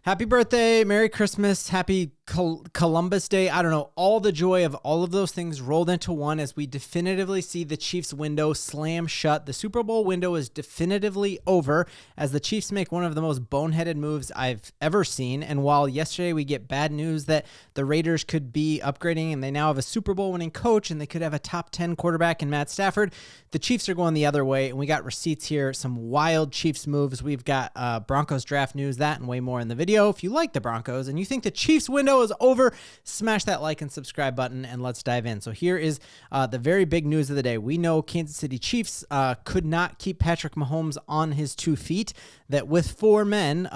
Happy birthday, Merry Christmas, Happy Columbus Day. I don't know, all the joy of all of those things rolled into one as we definitively see the Chiefs window slam shut. The Super Bowl window is definitively over as the Chiefs make one of the most boneheaded moves I've ever seen. And while yesterday we get bad news that the Raiders could be upgrading and they now have a Super Bowl winning coach and they could have a top 10 quarterback in Matt Stafford, the Chiefs are going the other way. And we got receipts here, some wild Chiefs moves. We've got Broncos draft news, that and way more in the video. If you like the Broncos and you think the Chiefs window is over, smash that like and subscribe button and let's dive in. So here is the very big news of the day. We know Kansas City Chiefs could not keep Patrick Mahomes on his 2 feet, that with 4 men,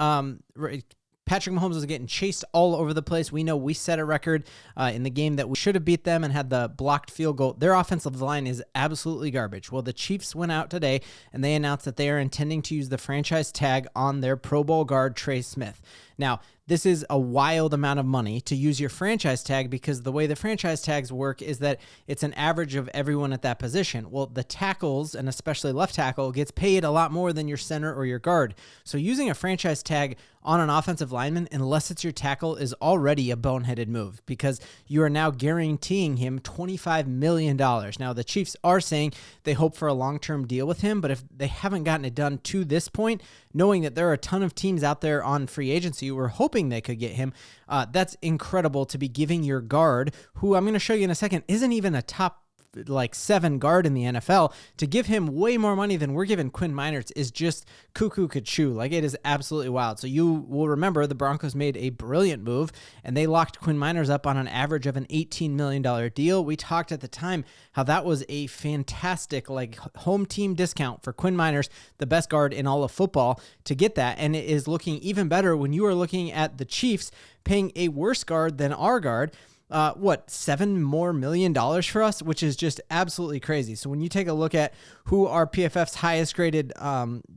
Patrick Mahomes was getting chased all over the place. We know we set a record in the game that we should have beat them and had the blocked field goal. Their offensive line is absolutely garbage. Well, the Chiefs went out today and they announced that they are intending to use the franchise tag on their Pro Bowl guard, Trey Smith. Now, this is a wild amount of money to use your franchise tag because the way the franchise tags work is that it's an average of everyone at that position. Well, the tackles, and especially left tackle, gets paid a lot more than your center or your guard. So using a franchise tag on an offensive lineman, unless it's your tackle, is already a boneheaded move because you are now guaranteeing him $25 million. Now, the Chiefs are saying they hope for a long-term deal with him, but if they haven't gotten it done to this point, knowing that there are a ton of teams out there on free agency who are hoping they could get him, that's incredible to be giving your guard, who I'm going to show you in a second, isn't even a top 7 guard in the NFL, to give him way more money than we're giving Quinn Meinerz is just cuckoo cuckoo. Like, it is absolutely wild. So you will remember the Broncos made a brilliant move and they locked Quinn Meinerz up on an average of an $18 million deal. We talked at the time how that was a fantastic home team discount for Quinn Meinerz, the best guard in all of football, to get that. And it is looking even better when you are looking at the Chiefs paying a worse guard than our guard. $7 more million for us, which is just absolutely crazy. So when you take a look at who are PFF's highest graded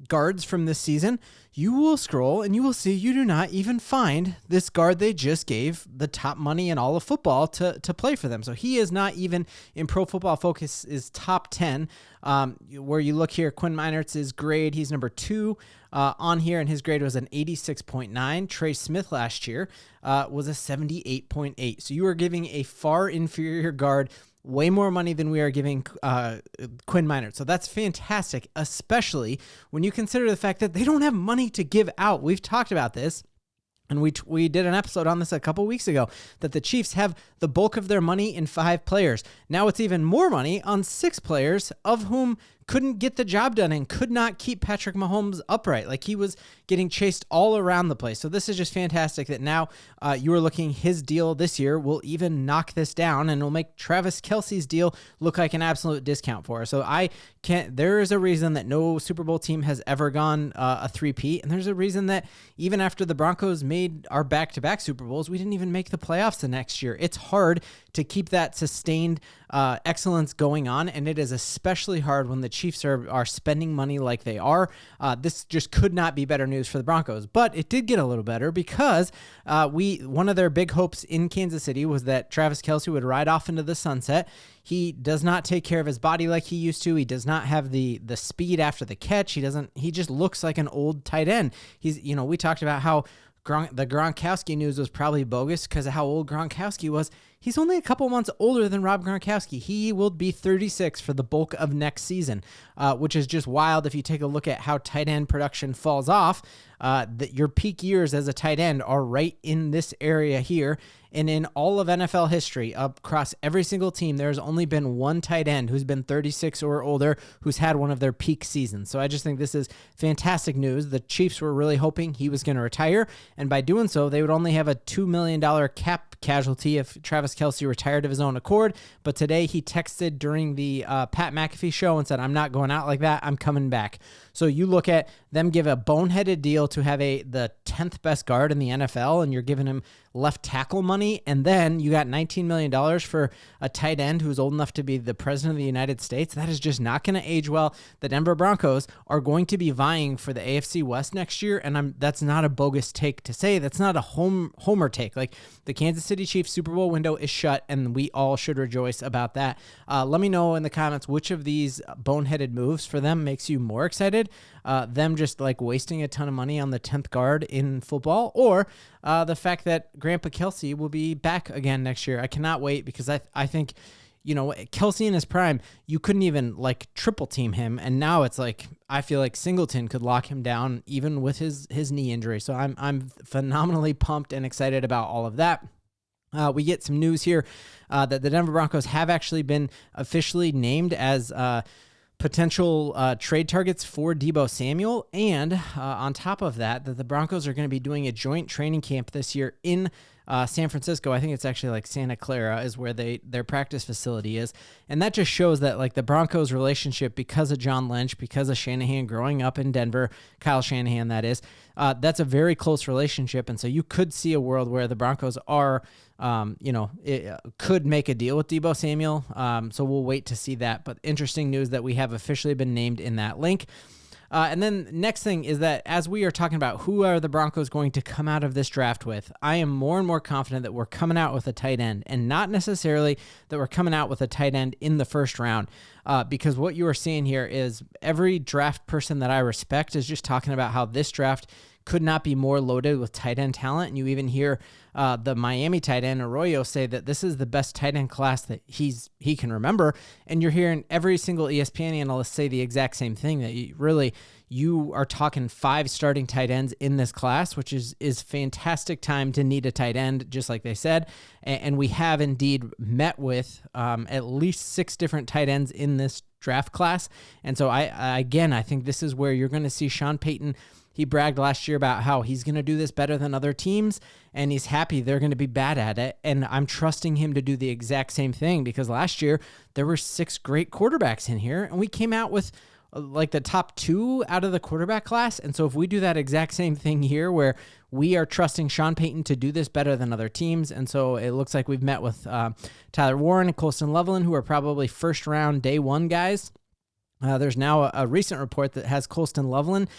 guards from this season, you will scroll and you will see you do not even find this guard they just gave the top money in all of football to play for them. So he is not even in Pro Football Focus is top 10. Where you look here, Quinn Meinerz's grade, he's number 2 on here, and his grade was an 86.9. Trey Smith last year was a 78.8. So you are giving a far inferior guard way more money than we are giving Quinn Meinerz. So that's fantastic, especially when you consider the fact that they don't have money to give out. We've talked about this. And we did an episode on this a couple weeks ago, that the Chiefs have the bulk of their money in 5 players. Now it's even more money on 6 players, of whom couldn't get the job done and could not keep Patrick Mahomes upright. Like, he was getting chased all around the place. So this is just fantastic that now you are looking, his deal this year will even knock this down and will make Travis Kelce's deal look like an absolute discount for us. So there is a reason that no Super Bowl team has ever gone a 3-peat. And there's a reason that even after the Broncos made our back-to-back Super Bowls, we didn't even make the playoffs the next year. It's hard to keep that sustained excellence going on, and it is especially hard when the Chiefs are spending money like they are. This just could not be better news for the Broncos, but it did get a little better because one of their big hopes in Kansas City was that Travis Kelce would ride off into the sunset. He does not take care of his body like he used to. He does not have the speed after the catch. He just looks like an old tight end. We talked about how the Gronkowski news was probably bogus because of how old Gronkowski was. He's only a couple months older than Rob Gronkowski. He will be 36 for the bulk of next season, which is just wild if you take a look at how tight end production falls off. That your peak years as a tight end are right in this area here. And in all of NFL history, across every single team, there's only been one tight end who's been 36 or older who's had one of their peak seasons. So I just think this is fantastic news. The Chiefs were really hoping he was going to retire, and by doing so, they would only have a $2 million cap casualty if Travis Kelce retired of his own accord. But today he texted during the Pat McAfee show and said, "I'm not going out like that. I'm coming back." So you look at them give a boneheaded deal to have the 10th best guard in the NFL, and you're giving him left tackle money, and then you got $19 million for a tight end who's old enough to be the president of the United States. That is just not going to age well. The Denver Broncos are going to be vying for the AFC West next year, and that's not a bogus take to say. That's not a homer take. Like, the Kansas City Chiefs Super Bowl window is shut, and we all should rejoice about that. Let me know in the comments which of these boneheaded moves for them makes you more excited. Them just like wasting a ton of money on the 10th guard in football, or the fact that Grandpa Kelce will be back again next year. I cannot wait, because I think, Kelce in his prime, you couldn't even like triple team him. And now it's like, I feel like Singleton could lock him down even with his knee injury. So I'm phenomenally pumped and excited about all of that. We get some news here that the Denver Broncos have actually been officially named as potential trade targets for Deebo Samuel. And on top of that, the Broncos are going to be doing a joint training camp this year in San Francisco. I think it's actually like Santa Clara is where their practice facility is. And that just shows that like the Broncos relationship, because of John Lynch, because of Shanahan growing up in Denver, Kyle Shanahan, that is, that's a very close relationship. And so you could see a world where the Broncos are, could make a deal with Deebo Samuel. So we'll wait to see that. But interesting news that we have officially been named in that link. And then next thing is that as we are talking about who are the Broncos going to come out of this draft with, I am more and more confident that we're coming out with a tight end, and not necessarily that we're coming out with a tight end in the first round. Because what you are seeing here is every draft person that I respect is just talking about how this draft could not be more loaded with tight end talent. And you even hear the Miami tight end Arroyo say that this is the best tight end class that he can remember. And you're hearing every single ESPN analyst say the exact same thing, that you are talking 5 starting tight ends in this class, which is fantastic time to need a tight end, just like they said. And we have indeed met with at least 6 different tight ends in this draft class. And so I think this is where you're going to see Sean Payton. He bragged last year about how he's going to do this better than other teams, and he's happy they're going to be bad at it. And I'm trusting him to do the exact same thing, because last year there were 6 great quarterbacks in here, and we came out with like the top 2 out of the quarterback class. And so if we do that exact same thing here, where we are trusting Sean Payton to do this better than other teams. And so it looks like we've met with Tyler Warren and Colston Loveland, who are probably first round day 1 guys. There's now a recent report that has Colston Loveland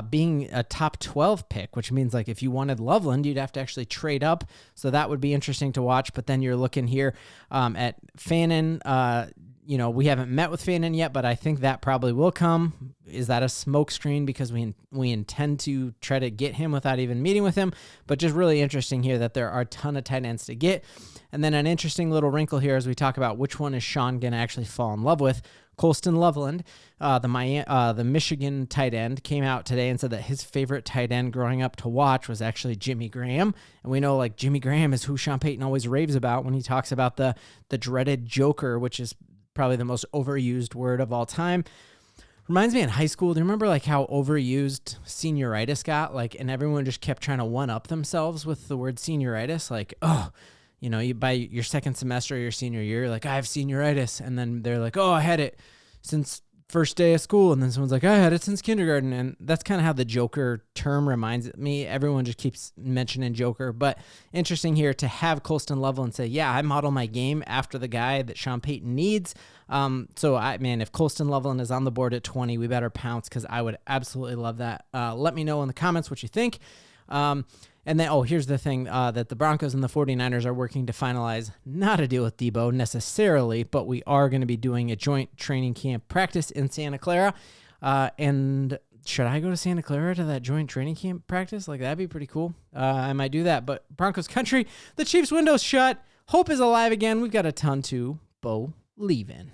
being a top 12 pick, which means like if you wanted Loveland, you'd have to actually trade up. So that would be interesting to watch. But then you're looking here at Fannin. We haven't met with Fannin yet, but I think that probably will come. Is that a smokescreen because we intend to try to get him without even meeting with him? But just really interesting here that there are a ton of tight ends to get. And then an interesting little wrinkle here as we talk about which one is Sean going to actually fall in love with. Colston Loveland, the Michigan tight end, came out today and said that his favorite tight end growing up to watch was actually Jimmy Graham. And we know like Jimmy Graham is who Sean Payton always raves about when he talks about the dreaded joker, which is probably the most overused word of all time. Reminds me in high school, do you remember like how overused senioritis got? Like, and everyone just kept trying to one-up themselves with the word senioritis. Like, you by your second semester of your senior year, like, I have senioritis. And then they're like, I had it since first day of school. And then someone's like, I had it since kindergarten. And that's kind of how the Joker term reminds me. Everyone just keeps mentioning Joker. But interesting here to have Colston Loveland say, yeah, I model my game after the guy that Sean Payton needs. If Colston Loveland is on the board at 20, we better pounce, because I would absolutely love that. Let me know in the comments what you think. And then, here's the thing, that the Broncos and the 49ers are working to finalize, not a deal with Deebo necessarily, but we are going to be doing a joint training camp practice in Santa Clara. And should I go to Santa Clara to that joint training camp practice? Like, that'd be pretty cool. I might do that. But Broncos country, the Chiefs window's shut. Hope is alive again. We've got a ton to believe in.